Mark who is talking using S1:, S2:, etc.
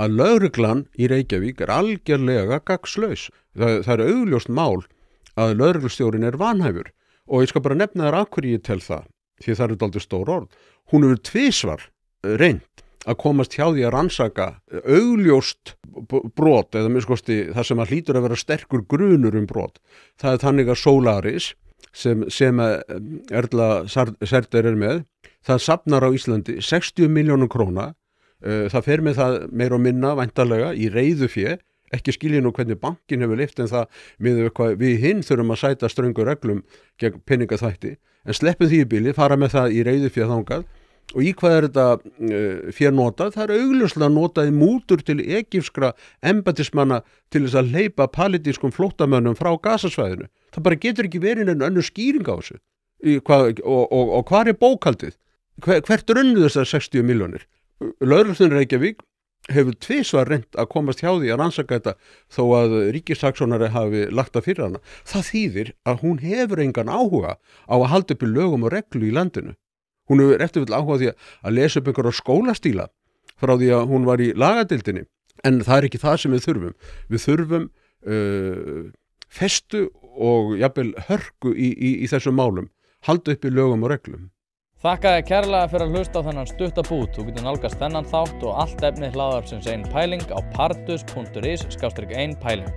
S1: að lögreglan í Reykjavík algjörlega gagnslaus. Það augljóst mál að lögreglustjórinn vanhæfur og ég skal bara nefna þér af hverju ég tel það, því það dálítið stór orð. Hún hefur tvisvar reynt að komast hjá því að rannsaka augljóst brot eða minnskosti það sem hlýtur að vera sterkur grunur brot. Það þannig að Solaris sem Erla Serder með, það safnar á Íslandi 60 milljónum króna. Það fer með það meira og minna væntanlega í reiðufé, ekki skilja nú hvernig bankin hefur lyft en það miðað við hvað við hinn þurfum að sæta ströngu reglum gegn peningaþvætti, en sleppum því í bili, fara með það í reiðufé þangað. Og í hvað þetta fé notað? Það augljóslega notað í mútur til egypskra embættismanna til þess að hleypa palestínskum flóttamönnum frá Gazasvæðinu. Það bara getur ekki verið en önnur skýring á þessu. Og hvar bókhaldið? Hvert runnu þessar 60 milljónir? Lögreglustjórinn Reykjavík hefur tvisvar reynt að komast hjá því að rannsaka þetta þó að ríkissaksóknari hafi lagt það fyrir hana. Það þýðir að hún hefur engan áhuga á að halda upp í lögum og reglu í landinu. Hún hefur eftir vill áhuga því að lesa upp einhverja skólastíla frá því að hún var í lagadeildinni, en það ekki það sem við þurfum. Við þurfum festu og jafnvel hörku í þessum málum, halda upp í lögum og reglum.
S2: Þakka þér kærlega fyrir að hlusta á þennan stutta bút. Þú getur nálgast þennan þátt og allt efni hlaðvarpsins Ein Pæling á pardus.is/einpæling.